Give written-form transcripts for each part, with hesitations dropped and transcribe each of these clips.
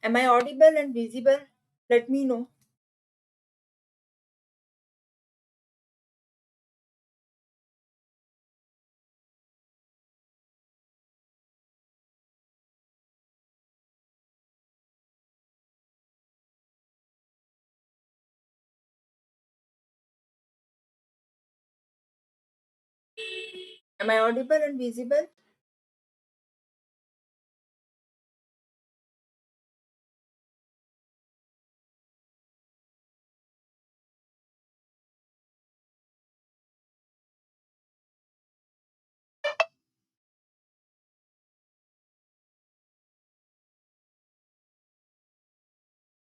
Am I audible and visible? Let me know. Am I audible and visible?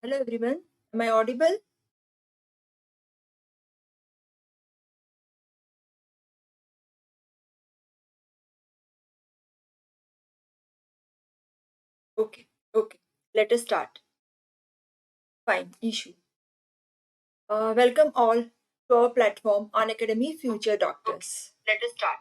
Hello everyone. Am I audible? Okay, okay. Let us start. Fine, issue. Welcome all to our platform on Academy Future Doctors. Let us start.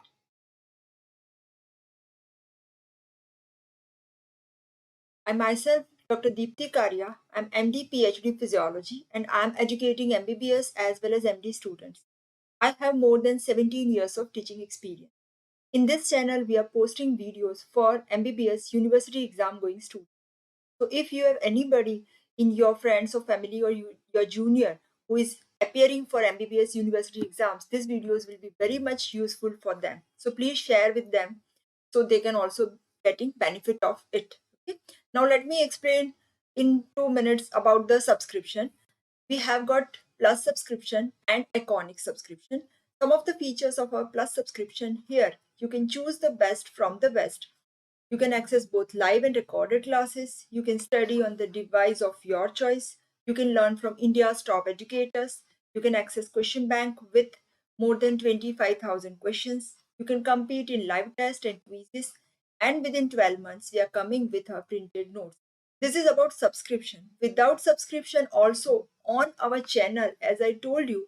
I myself, Dr. Deepthi Karya, I'm MD PhD Physiology and I'm educating MBBS as well as MD students. I have more than 17 years of teaching experience. In this channel, we are posting videos for MBBS university exam going students. So if you have anybody in your friends or family or your junior who is appearing for MBBS university exams, these videos will be very much useful for them. So please share with them so they can also getting benefit of it. Okay. Now let me explain in 2 minutes about the subscription. We have got plus subscription and iconic subscription. Some of the features of our plus subscription here, you can choose the best from the best. You can access both live and recorded classes. You can study on the device of your choice. You can learn from India's top educators. You can access question bank with more than 25,000 questions. You can compete in live tests and quizzes. And within 12 months, we are coming with our printed notes. This is about subscription. Without subscription, also on our channel, as I told you,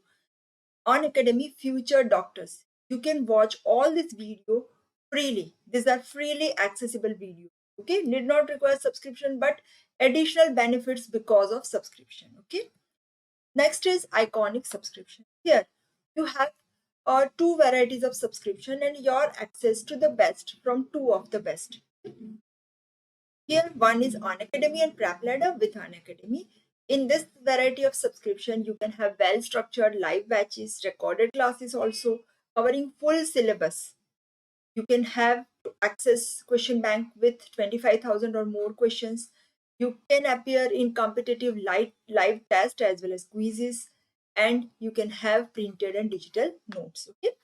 on Academy Future Doctors. You can watch all this video freely. These are freely accessible videos. Okay, need not require subscription, but additional benefits because of subscription. Okay, next is iconic subscription. Here you have two varieties of subscription and your access to the best from two of the best. Here, one is Unacademy and Prep Ladder with Unacademy. In this variety of subscription, you can have well-structured live batches, recorded classes also, covering full syllabus. You can have access question bank with 25,000 or more questions. You can appear in competitive live test as well as quizzes, and you can have printed and digital notes. Okay.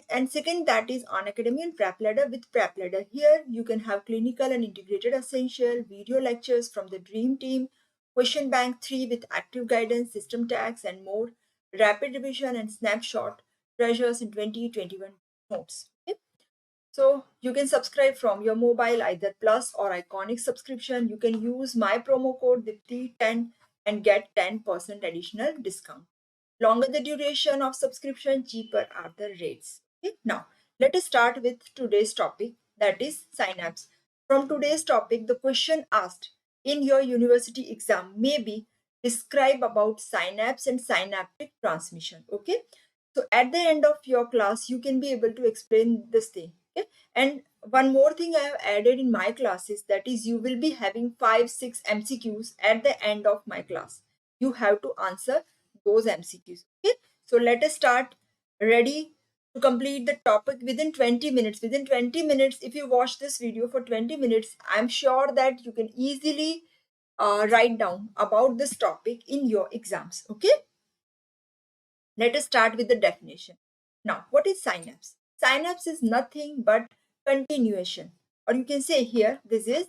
And second, that is Unacademy and Prep Ladder with Prep Ladder. Here you can have clinical and integrated essential video lectures from the dream team, question bank 3 with active guidance, system tags and more, rapid revision and snapshot treasures in 2021 notes. Okay? So you can subscribe from your mobile, either plus or iconic subscription. You can use my promo code DIPTI10 and get 10% additional discount. Longer the duration of subscription, cheaper are the rates. Okay? Now, let us start with today's topic, that is synapse. From today's topic, the question asked in your university exam may be describe about synapse and synaptic transmission. Okay, so at the end of your class, you can be able to explain this thing. Okay, and one more thing I have added in my classes, that is you will be having 5-6 MCQs at the end of my class. You have to answer those MCQs. Okay, so let us start. Ready to complete the topic within 20 minutes. Within 20 minutes, if you watch this video for 20 minutes, I'm sure that you can easily write down about this topic in your exams. Okay, let us start with the definition. Now, what is synapse? Synapse is nothing but continuation, or you can say here this is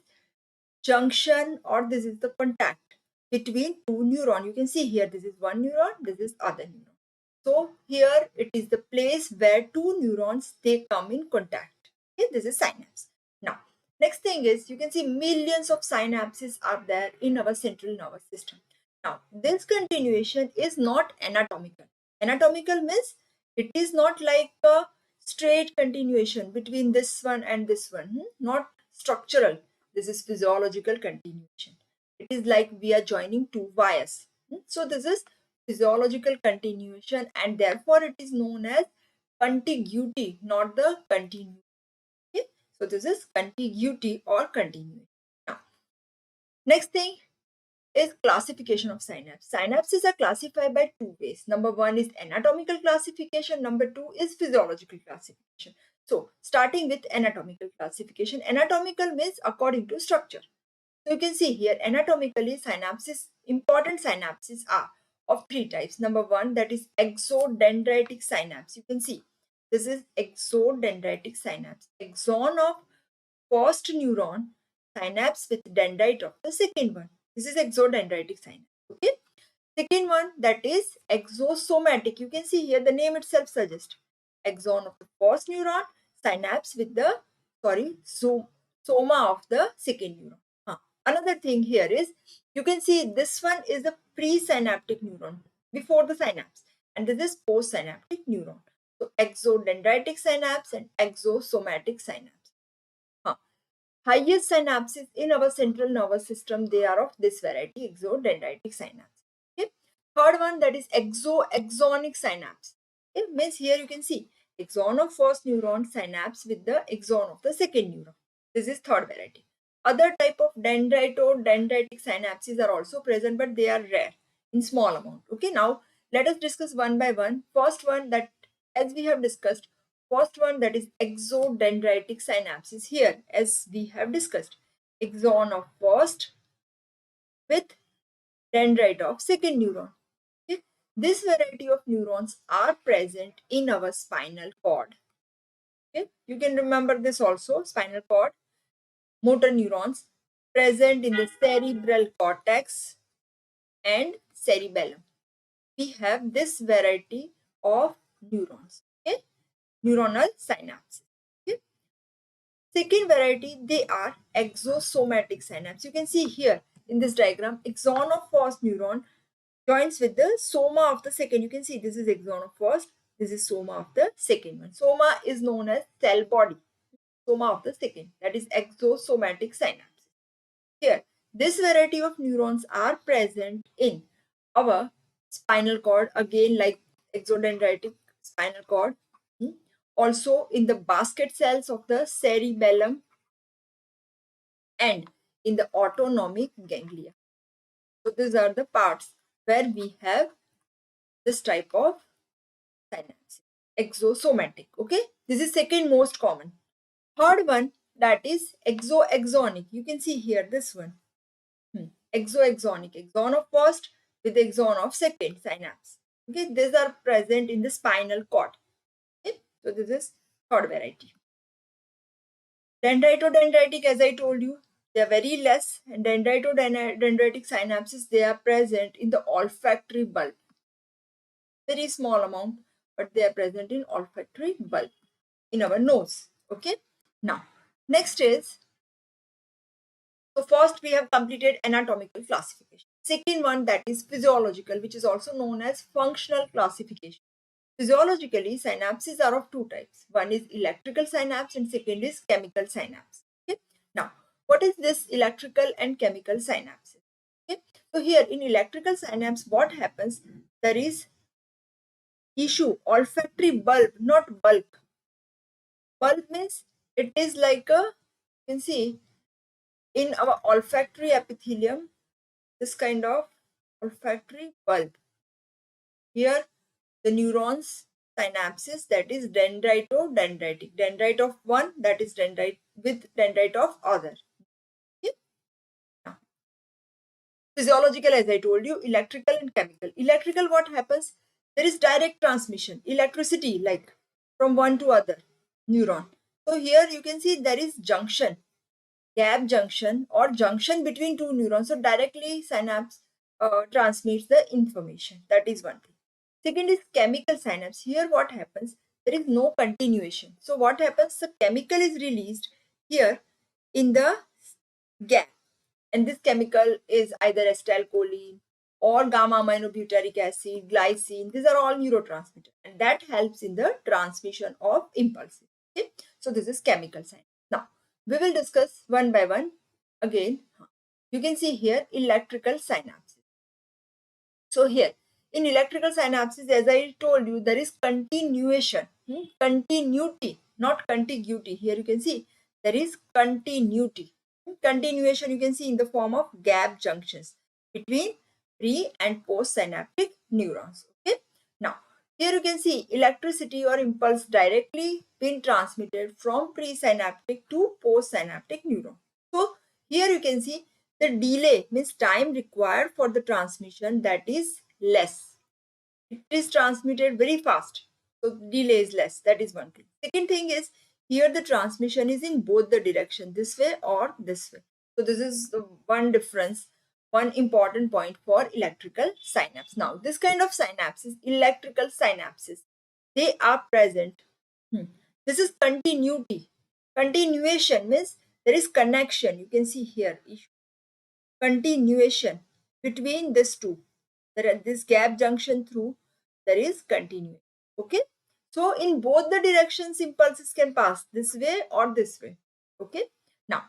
junction, or this is the contact between two neurons. You can see here this is one neuron, this is other neuron. So here it is the place where two neurons they come in contact. Okay, this is synapse. Now, next thing is you can see millions of synapses are there in our central nervous system. Now, this continuation is not anatomical. Anatomical means it is not like a straight continuation between this one and this one, not structural. This is physiological continuation. It is like we are joining two wires. So this is physiological continuation, and therefore it is known as contiguity, not the continuity. Okay? So this is contiguity or continuity. Now, next thing is classification of synapse. Synapses are classified by two ways. Number one is anatomical classification. Number two is physiological classification. So starting with anatomical classification. Anatomical means according to structure. So you can see here anatomically synapses, important synapses are of three types. Number one, that is exodendritic synapse. You can see this is exodendritic synapse. Axon of first neuron, synapse with dendrite of the second one. This is exodendritic synapse. Okay. Second one, that is exosomatic. You can see here the name itself suggests axon of the first neuron, synapse with the soma of the second neuron. Another thing here is you can see this one is the presynaptic neuron before the synapse, and this is postsynaptic neuron. So exodendritic synapse and exosomatic synapse. Highest synapses in our central nervous system, they are of this variety, exodendritic synapse. Okay. Third one, that is exonic synapse. It means here you can see axon of first neuron synapse with the axon of the second neuron. This is third variety. Other type of dendritic synapses are also present, but they are rare in small amount. Okay, now let us discuss one by one. First one, that as we have discussed, first one, that is exodendritic synapses. Here, as we have discussed, axon of first with dendrite of second neuron. Okay? This variety of neurons are present in our spinal cord. Okay? You can remember this also, spinal cord, motor neurons present in the cerebral cortex and cerebellum. We have this variety of neurons. Okay? Neuronal synapses. Okay? Second variety, they are exosomatic synapse. You can see here in this diagram, axon of first neuron joins with the soma of the second. You can see this is axon of first, this is soma of the second one. Soma is known as cell body. Soma of the second, that is exosomatic synapse. Here, this variety of neurons are present in our spinal cord, again like exodendritic spinal cord. Also in the basket cells of the cerebellum and in the autonomic ganglia. So these are the parts where we have this type of synapse, exosomatic. Okay, this is second most common. Third one, that is exoaxonic. You can see here this one. Exoaxonic, axon of first with axon of second synapse. Okay, these are present in the spinal cord. Okay, so this is third variety. Dendritodendritic, as I told you, they are very less, and dendritodendritic synapses, they are present in the olfactory bulb. Very small amount, but they are present in olfactory bulb in our nose. Okay. Now, next is, so first we have completed anatomical classification. Second one, that is physiological, which is also known as functional classification. Physiologically, synapses are of two types. One is electrical synapse and second is chemical synapse. Okay. Now, what is this electrical and chemical synapse? Okay. So here in electrical synapse, what happens? There is issue, olfactory bulb, not bulk. Bulb means it is like a, you can see in our olfactory epithelium, this kind of olfactory bulb. Here the neurons synapses, that is dendritodendritic. Dendrite of one, that is dendrite with dendrite of other. Okay? Now, physiological, as I told you, electrical and chemical. Electrical, what happens? There is direct transmission, electricity like from one to other neuron. So here you can see there is junction, gap junction or junction between two neurons. So directly synapse transmits the information. That is one thing. Second is chemical synapse. Here what happens? There is no continuation. So what happens? The chemical is released here in the gap. And this chemical is either acetylcholine or gamma aminobutyric acid, glycine. These are all neurotransmitters. And that helps in the transmission of impulses. Okay? So this is chemical synapse. Now, we will discuss one by one again. You can see here electrical synapses. So here in electrical synapses, as I told you, there is continuation, continuity, not contiguity. Here you can see there is continuity. Continuation you can see in the form of gap junctions between pre and post synaptic neurons. Okay. Now here you can see electricity or impulse directly being transmitted from presynaptic to postsynaptic neuron. So here you can see the delay means time required for the transmission, that is less. It is transmitted very fast, so delay is less. That is one thing. Second thing is here the transmission is in both the direction, this way or this way. So this is the one difference, one important point for electrical synapse. Now this kind of synapses, electrical synapses, they are present. This is continuity. Continuation means there is connection. You can see here continuation between these two. There are this gap junction through, there is continuation. Okay. So in both the directions, impulses can pass this way or this way. Okay. Now,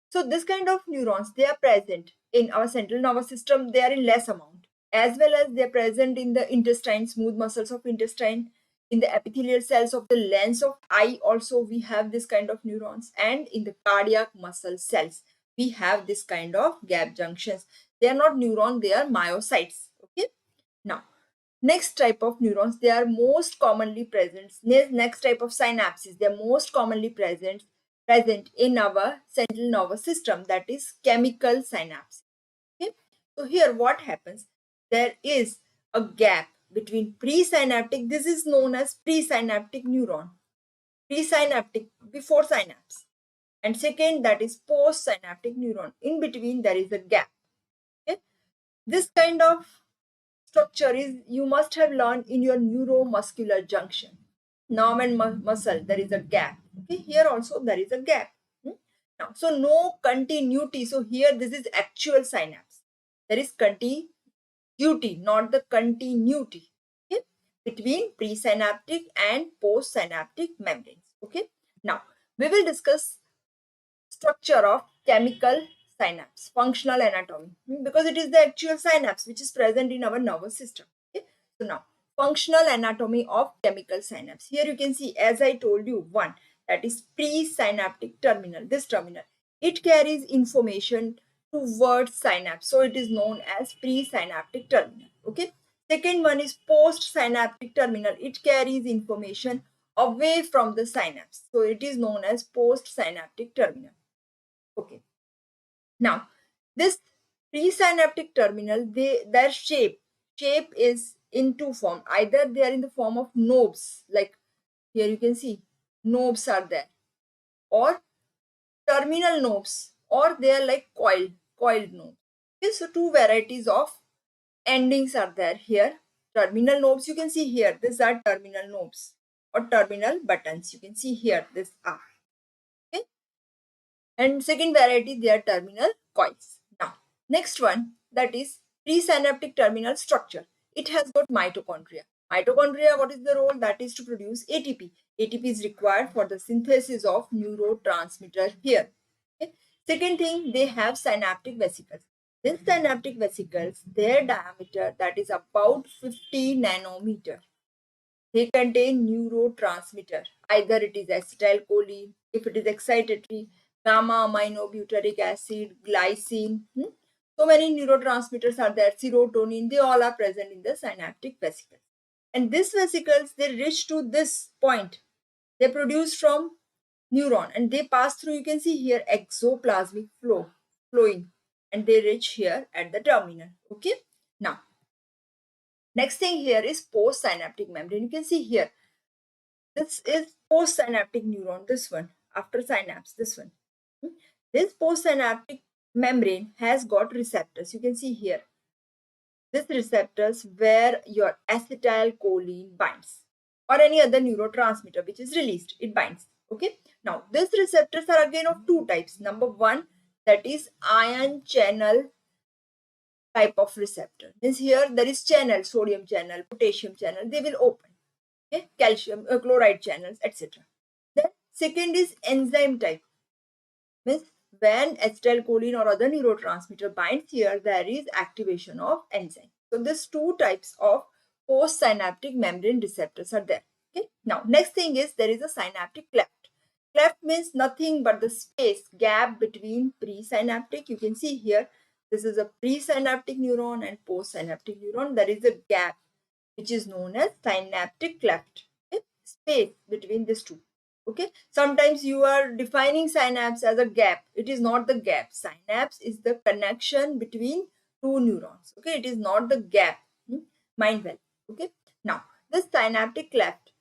so this kind of neurons, they are present in our central nervous system. They are in less amount, as well as they are present in the intestine, smooth muscles of intestine, in the epithelial cells of the lens of eye. Also, we have this kind of neurons, and in the cardiac muscle cells, we have this kind of gap junctions. They are not neuron, they are myocytes. Okay. Now, next type of neurons, they are most commonly present. Next type of synapses, they are most commonly present in our central nervous system, that is chemical synapse. Okay. So here what happens? There is a gap between presynaptic. This is known as presynaptic neuron. Presynaptic before synapse. And second, that is postsynaptic neuron. In between there is a gap. Okay. This kind of structure is you must have learned in your neuromuscular junction. Nerve and muscle, there is a gap. Okay, here also there is a gap. Now, so no continuity. So here this is actual synapse. There is continuity, not the continuity. Okay, between presynaptic and postsynaptic membranes. Okay, now we will discuss structure of chemical synapse, functional anatomy, because it is the actual synapse which is present in our nervous system. Okay? So now, functional anatomy of chemical synapse. Here you can see, as I told you, one, that is presynaptic terminal, this terminal. It carries information towards synapse. So it is known as presynaptic terminal. Okay. Second one is postsynaptic terminal. It carries information away from the synapse. So it is known as postsynaptic terminal. Okay. Now, this presynaptic terminal, their shape is in two form. Either they are in the form of knobs, like here you can see knobs are there, or terminal knobs, or they are like coiled knobs. Okay, so two varieties of endings are there here. Terminal knobs you can see here. These are terminal knobs or terminal buttons. You can see here. This are. Okay. And second variety, they are terminal coils. Now, next one, that is presynaptic terminal structure. It has got mitochondria. Mitochondria, what is the role? That is to produce ATP. ATP is required for the synthesis of neurotransmitter here. Okay. Second thing, they have synaptic vesicles. These synaptic vesicles, their diameter, that is about 50 nanometer. They contain neurotransmitter. Either it is acetylcholine, if it is excitatory, gamma aminobutyric acid, glycine. So many neurotransmitters are there, serotonin, they all are present in the synaptic vesicles. And these vesicles, they reach to this point. They produce from neuron and they pass through, you can see here, exoplasmic flowing, and they reach here at the terminal. Okay. Now, next thing here is postsynaptic membrane. You can see here, this is postsynaptic neuron, this one, after synapse, this one. This postsynaptic membrane has got receptors. You can see here. This receptors where your acetylcholine binds or any other neurotransmitter which is released, it binds. Okay. Now, these receptors are again of two types. Number one, that is ion channel type of receptor. Means here there is channel, sodium channel, potassium channel, they will open. Okay, calcium, chloride channels, etc. Then second is enzyme type, means when acetylcholine or other neurotransmitter binds here, there is activation of enzyme. So these two types of postsynaptic membrane receptors are there. Okay. Now next thing is there is a synaptic cleft. Cleft means nothing but the space gap between presynaptic. You can see here this is a presynaptic neuron and postsynaptic neuron. There is a gap which is known as synaptic cleft. Okay? Space between these two. Okay. Sometimes you are defining synapse as a gap. It is not the gap. Synapse is the connection between two neurons. Okay. It is not the gap. Mind well. Okay. Now this synaptic cleft,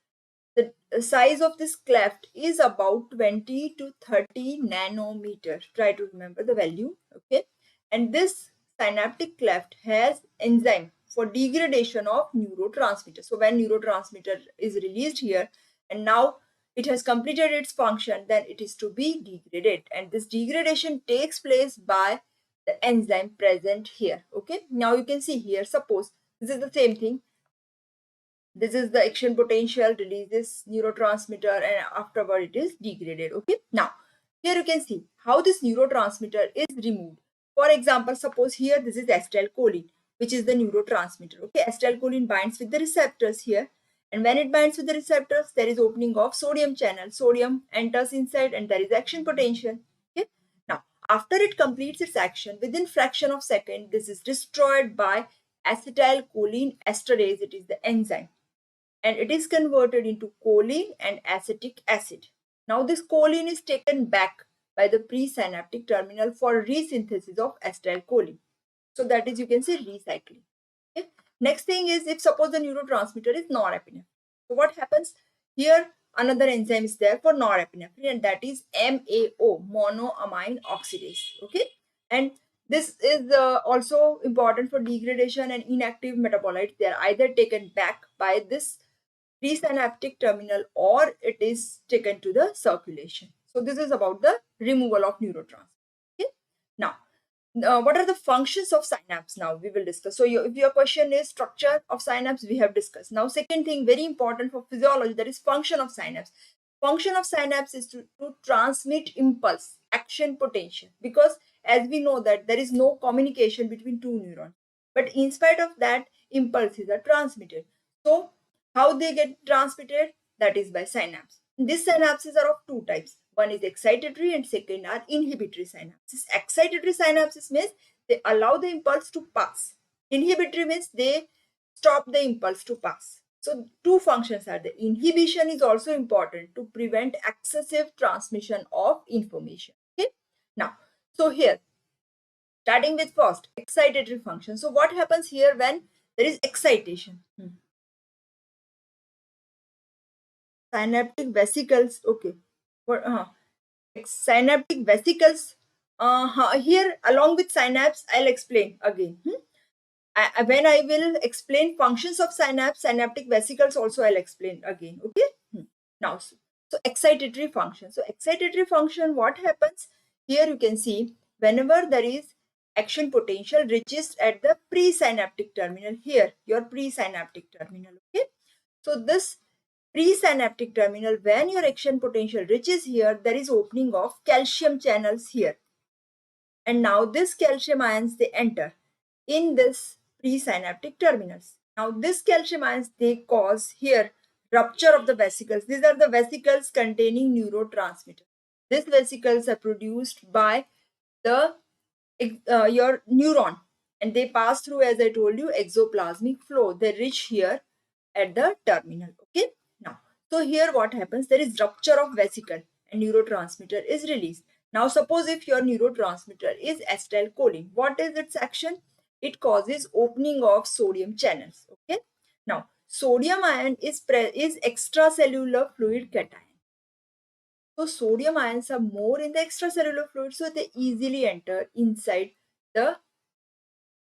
the size of this cleft is about 20 to 30 nanometer. Try to remember the value. Okay. And this synaptic cleft has enzyme for degradation of neurotransmitter. So when neurotransmitter is released here and now it has completed its function, then it is to be degraded, and this degradation takes place by the enzyme present here. Okay. Now you can see here, suppose this is the same thing. This is the action potential, releases neurotransmitter, and afterward it is degraded. Okay. Now here you can see how this neurotransmitter is removed. For example, suppose here this is acetylcholine, which is the neurotransmitter. Okay. Acetylcholine binds with the receptors here, and when it binds with the receptors, there is opening of sodium channel. Sodium enters inside and there is action potential. Okay. Now after it completes its action, within fraction of second, this is destroyed by acetylcholine esterase. It is the enzyme, and it is converted into choline and acetic acid. Now this choline is taken back by the presynaptic terminal for resynthesis of acetylcholine. So that is, you can say, recycling. Okay. Next thing is, if suppose the neurotransmitter is norepinephrine. So what happens here? Another enzyme is there for norepinephrine, and that is MAO, monoamine oxidase. Okay. And this is also important for degradation and inactive metabolites. They are either taken back by this presynaptic terminal or it is taken to the circulation. So this is about the removal of neurotransmitter. Okay. Now, what are the functions of synapse? Now we will discuss. So if your question is structure of synapse, we have discussed. Now second thing, very important for physiology, that is function of synapse. Function of synapse is to transmit impulse, action potential, because as we know that there is no communication between two neurons, but in spite of that, impulses are transmitted. So how they get transmitted? That is by synapse. These synapses are of two types. One is excitatory and second are inhibitory synapses. Excitatory synapses means they allow the impulse to pass. Inhibitory means they stop the impulse to pass. So two functions are there. Inhibition is also important to prevent excessive transmission of information. Okay. Now, so here, starting with first, excitatory function. So what happens here when there is excitation? Synaptic vesicles. Okay. For synaptic vesicles. Here, along with synapse, I'll explain again. When I will explain functions of synapse, synaptic vesicles also I'll explain again. Okay. Now, so excitatory function. So excitatory function, what happens here? You can see whenever there is action potential reaches at the presynaptic terminal. Here, your presynaptic terminal. Okay. So this presynaptic terminal, when your action potential reaches here, there is opening of calcium channels here. And now this calcium ions, they enter in this presynaptic terminals. Now this calcium ions, they cause here rupture of the vesicles. These are the vesicles containing neurotransmitter. These vesicles are produced by the your neuron, and they pass through, as I told you, exoplasmic flow. They reach here at the terminal. Okay. Now, so here what happens? There is rupture of vesicle and neurotransmitter is released. Now, suppose if your neurotransmitter is acetylcholine, what is its action? It causes opening of sodium channels. Okay. Now, sodium ion is extracellular fluid cation. So sodium ions are more in the extracellular fluid, so they easily enter inside the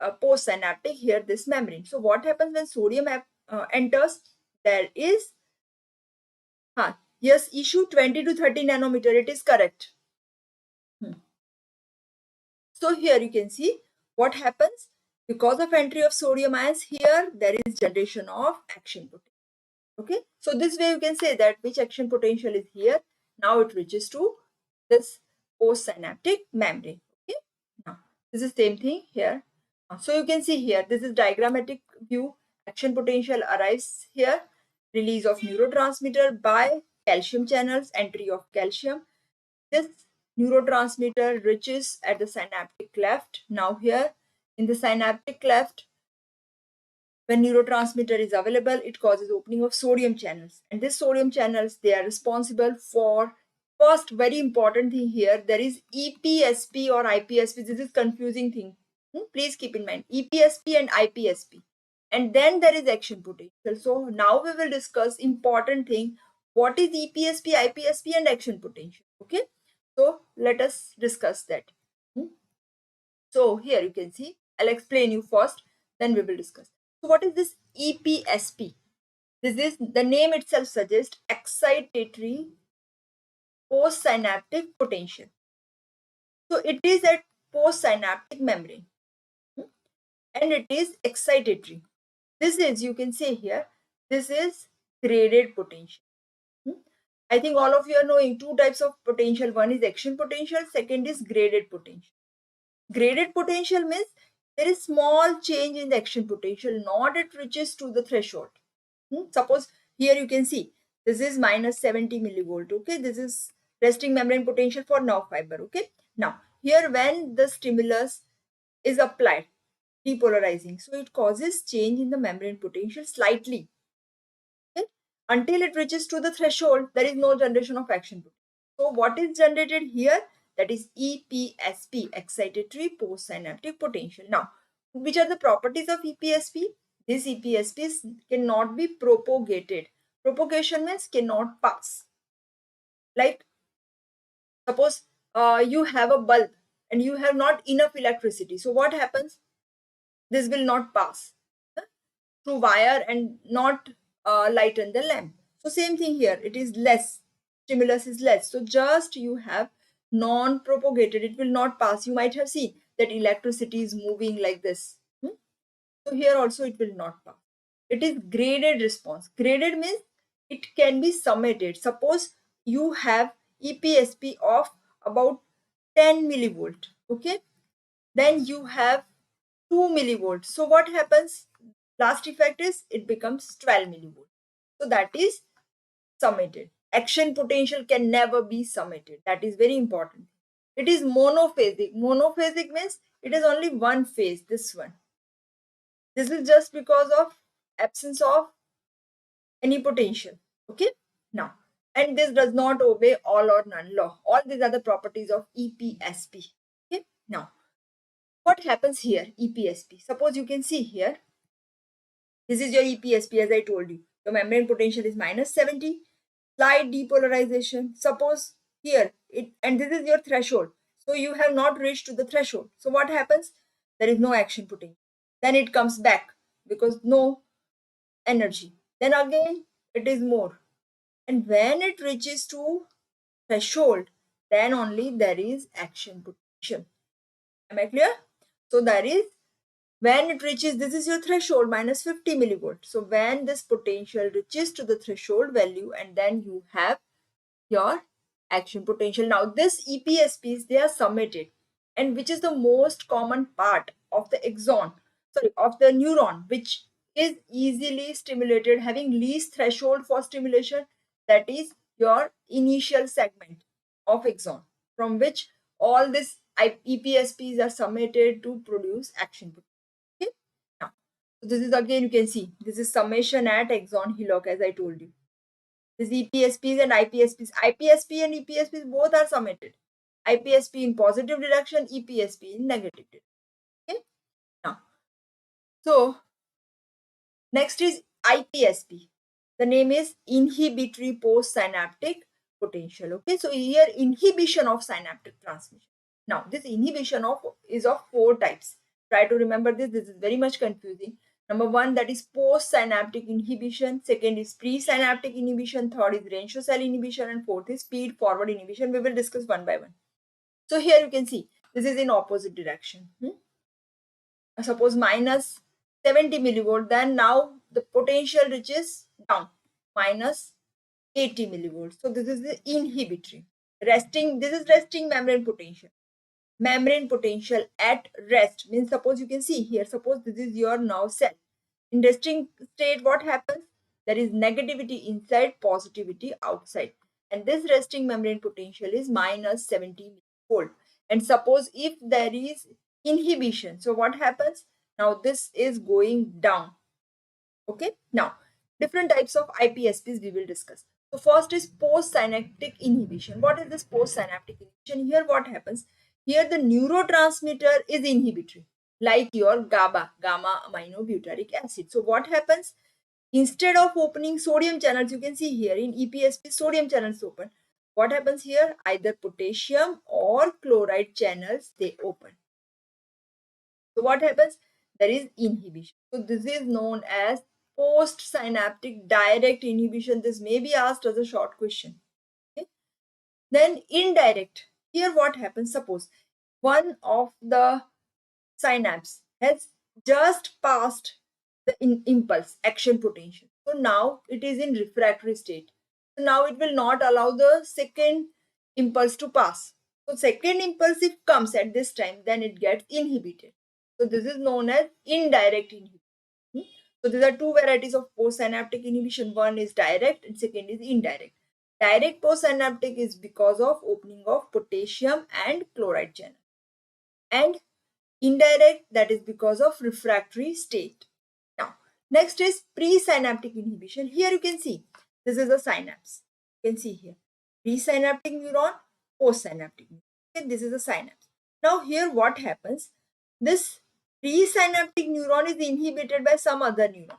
postsynaptic here, this membrane. So what happens when sodium enters? There is yes, issue 20 to 30 nanometer. It is correct. So here you can see what happens because of entry of sodium ions. Here there is generation of action potential. Okay, so this way you can say that which action potential is here. Now it reaches to this postsynaptic membrane. Okay, now this is same thing here. So you can see here, this is diagrammatic view. Action potential arrives here, release of neurotransmitter by calcium channels, entry of calcium. This neurotransmitter reaches at the synaptic cleft. Now here in the synaptic cleft, when neurotransmitter is available, it causes opening of sodium channels, and these sodium channels, they are responsible for first very important thing here. There is EPSP or IPSP. This is confusing thing. Please keep in mind EPSP and IPSP, and then there is action potential. So now we will discuss important thing. What is EPSP, IPSP, and action potential? Okay, so let us discuss that. Hmm? So here you can see, I'll explain you first, then we will discuss. So what is this EPSP? This is, the name itself suggests, excitatory postsynaptic potential. So it is at postsynaptic membrane, and it is excitatory. This is, you can say here, this is graded potential. I think all of you are knowing two types of potential. One is action potential, second is graded potential. Graded potential means there is small change in the action potential, not it reaches to the threshold. Suppose here you can see this is minus 70 millivolt. Okay, this is resting membrane potential for nerve fiber. Okay, now here when the stimulus is applied, depolarizing, so it causes change in the membrane potential slightly. Okay? Until it reaches to the threshold, there is no generation of action potential. So what is generated here? That is EPSP, excitatory postsynaptic potential. Now, which are the properties of EPSP? These EPSPs cannot be propagated. Propagation means cannot pass. Like suppose you have a bulb and you have not enough electricity. So what happens? This will not pass through wire and not lighten the lamp. So same thing here, it is less, stimulus is less. So just you have non-propagated, it will not pass. You might have seen that electricity is moving like this. So here also it will not pass. It is graded response. Graded means it can be summated. Suppose you have EPSP of about 10 millivolt. Okay, then you have 2 millivolts. So what happens? Last effect is it becomes 12 millivolts. So that is summated. Action potential can never be summated. That is very important. It is monophasic. Monophasic means it is only one phase, this one. This is just because of absence of any potential. Okay, now, and this does not obey all or none law. All these are the properties of EPSP. Okay, now what happens here? EPSP, suppose you can see here, this is your EPSP. As I told you, the membrane potential is minus 70, slight depolarization. Suppose here it, and this is your threshold, so you have not reached to the threshold. So what happens? There is no action potential. Then it comes back because no energy. Then again it is more, and when it reaches to threshold, then only there is action potential. Am I clear? So there is, when it reaches, this is your threshold, minus 50 millivolt. So when this potential reaches to the threshold value, and then you have your action potential. Now this EPSPs, they are summated, and which is the most common part of the axon, sorry, of the neuron, which is easily stimulated, having least threshold for stimulation, that is your initial segment of axon, from which all this EPSPs are summated to produce action potential. Okay, now so this is, again you can see, this is summation at axon hillock, as I told you. This EPSPs and IPSPs. IPSP and EPSPs both are summated. IPSP in positive direction, EPSP in negative direction. Okay. Now, so next is IPSP. The name is inhibitory postsynaptic potential. Okay. So here inhibition of synaptic transmission. Now this inhibition of is of four types. Try to remember this. This is very much confusing. Number one, that is post-synaptic inhibition. Second is pre-synaptic inhibition. Third is Rancho cell inhibition. And fourth is feed-forward inhibition. We will discuss one by one. So here you can see, this is in opposite direction. Suppose minus 70 millivolt, then now the potential reaches down, minus 80 millivolts. So this is the inhibitory. Resting, this is resting membrane potential. Membrane potential at rest means, suppose you can see here, suppose this is your nerve cell. In resting state, what happens? There is negativity inside, positivity outside. And this resting membrane potential is minus 70 volt. And suppose if there is inhibition, so what happens? Now this is going down. Okay. Now, different types of IPSPs we will discuss. So first is postsynaptic inhibition. What is this postsynaptic inhibition? Here what happens? Here the neurotransmitter is inhibitory, like your GABA, gamma aminobutyric acid. So what happens? Instead of opening sodium channels, you can see here in EPSP sodium channels open. What happens here? Either potassium or chloride channels they open. So what happens? There is inhibition. So this is known as postsynaptic direct inhibition. This may be asked as a short question. Okay? Then indirect. Here what happens? Suppose one of the synapse has just passed the impulse action potential. So now it is in refractory state. So now it will not allow the second impulse to pass. So second impulse if comes at this time, then it gets inhibited. So this is known as indirect inhibition. So these are two varieties of postsynaptic inhibition. One is direct and second is indirect. Direct postsynaptic is because of opening of potassium and chloride channel. And indirect, that is because of refractory state. Now, next is presynaptic inhibition. Here you can see, this is a synapse. You can see here, presynaptic neuron, postsynaptic neuron. Okay, this is a synapse. Now here what happens? This presynaptic neuron is inhibited by some other neuron.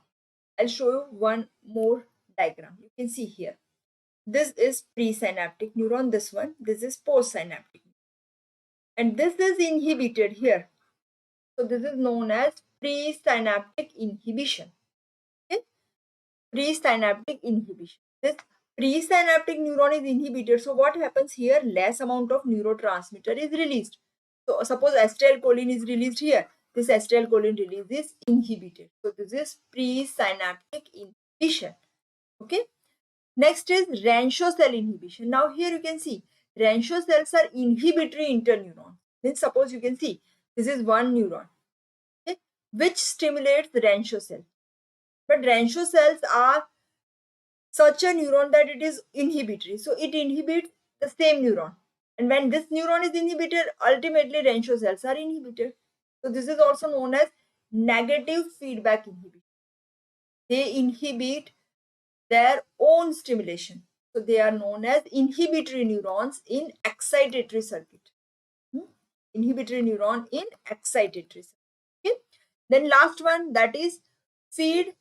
I'll show you one more diagram. You can see here. This is presynaptic neuron, this one. This is postsynaptic. And this is inhibited here. So this is known as presynaptic inhibition. Okay? Presynaptic inhibition. This presynaptic neuron is inhibited. So what happens here? Less amount of neurotransmitter is released. So suppose acetylcholine is released here. This acetylcholine release is inhibited. So this is presynaptic inhibition. Okay. Next is Rancho cell inhibition. Now here you can see Rancho cells are inhibitory interneurons. Then suppose you can see this is one neuron, okay, which stimulates the Rancho cell. But Rancho cells are such a neuron that it is inhibitory. So it inhibits the same neuron. And when this neuron is inhibited, ultimately Rancho cells are inhibited. So this is also known as negative feedback inhibition. They inhibit their own stimulation. So they are known as inhibitory neurons in excitatory circuit. Inhibitory neuron in excitatory circuit. Okay. Then last one, that is feed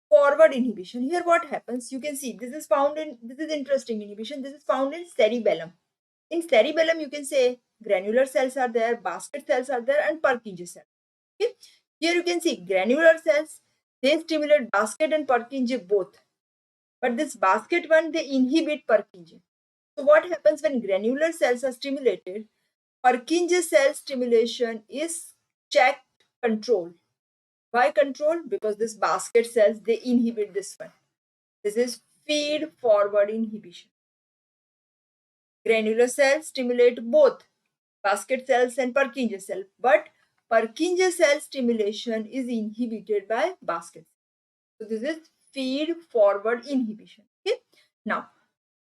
forward inhibition. Here what happens? You can see this is found in, this is interesting inhibition. This is found in cerebellum. In cerebellum, you can say granular cells are there, basket cells are there, and Purkinje cells. Okay. Here you can see granular cells, they stimulate basket and Purkinje both. But this basket one, they inhibit Purkinje. So what happens when granular cells are stimulated? Purkinje cell stimulation is checked, controlled. Why control? Because this basket cells, they inhibit this one. This is feed forward inhibition. Granular cells stimulate both basket cells and Purkinje cell, but Purkinje cell stimulation is inhibited by basket cells. So this is feed forward inhibition. Okay. Now,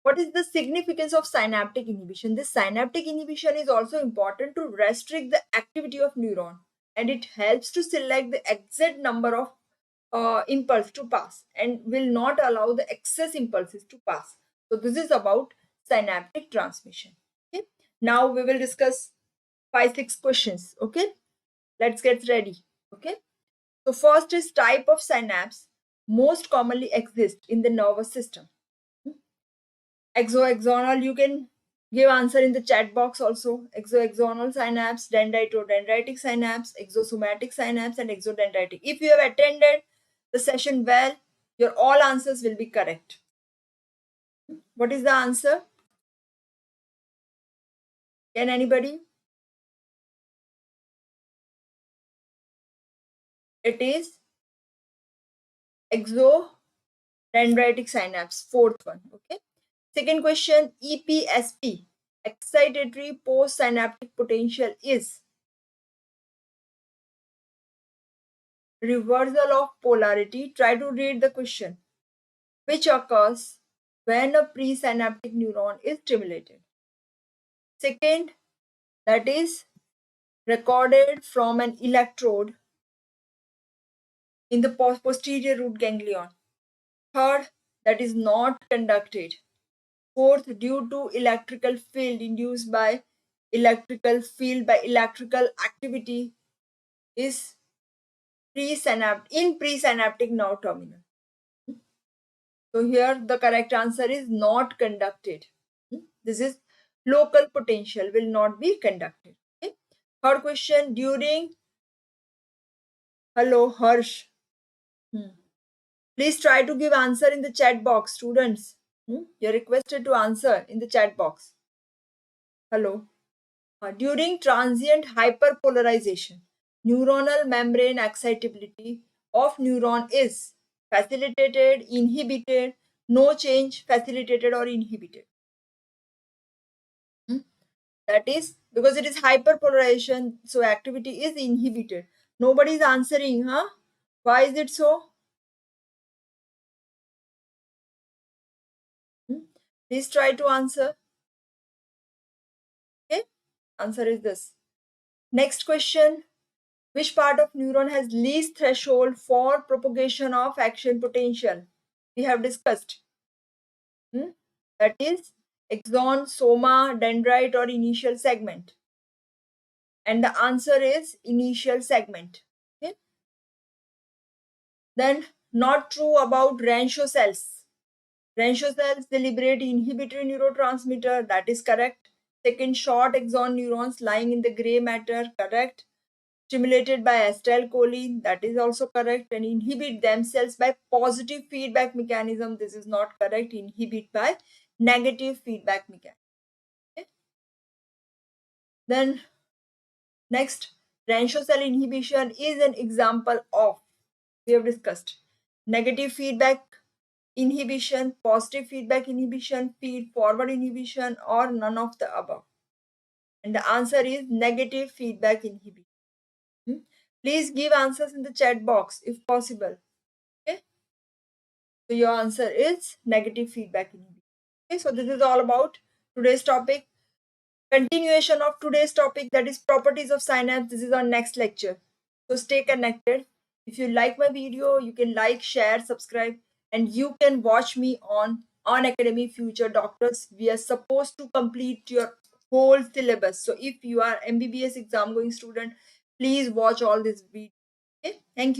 what is the significance of synaptic inhibition? This synaptic inhibition is also important to restrict the activity of neuron, and it helps to select the exact number of impulse to pass and will not allow the excess impulses to pass. So this is about synaptic transmission. Okay. Now we will discuss 5-6 questions. Okay. Let's get ready. Okay. So first is type of synapse most commonly exist in the nervous system. Exoaxonal, you can give answer in the chat box also. Exoaxonal synapse, dendritodendritic synapse, exosomatic synapse, and exodendritic. If you have attended the session well, your all answers will be correct. What is the answer? Can anybody? It is exodendritic synapse, fourth one. Okay. Second question, EPSP, excitatory postsynaptic potential is reversal of polarity. Try to read the question. Which occurs when a presynaptic neuron is stimulated. Second, that is recorded from an electrode in the posterior root ganglion. Third, that is not conducted. Fourth, due to electrical field induced by electrical activity is presynaptic nerve terminal. So here the correct answer is not conducted. This is local potential will not be conducted. Okay. Third question, during hello Harsh. Please try to give answer in the chat box, students. You're requested to answer in the chat box. Hello. During transient hyperpolarization, neuronal membrane excitability of neuron is facilitated, inhibited, no change, facilitated or inhibited. That is because it is hyperpolarization, so activity is inhibited. Nobody is answering, huh? Why is it so? Please try to answer. Okay, answer is this. Next question. Which part of neuron has least threshold for propagation of action potential? We have discussed. That is axon, soma, dendrite or initial segment. And the answer is initial segment. Okay. Then not true about Rancho cells. Rancho cells deliberate inhibitory neurotransmitter. That is correct. Second, short axon neurons lying in the gray matter. Correct. Stimulated by acetylcholine, that is also correct, and inhibit themselves by positive feedback mechanism. This is not correct. Inhibit by negative feedback mechanism. Okay. Then next, Rancho cell inhibition is an example of, we have discussed, negative feedback inhibition, positive feedback inhibition, feed forward inhibition, or none of the above. And the answer is negative feedback inhibition. Please give answers in the chat box if possible. Okay. So your answer is negative feedback inhibition. Okay. So this is all about today's topic. Continuation of today's topic, that is properties of synapse. This is our next lecture. So stay connected. If you like my video, you can like, share, subscribe, and you can watch me on Academy Future Doctors. We are supposed to complete your whole syllabus. So if you are MBBS exam going student, please watch all this video. Okay. Thank you.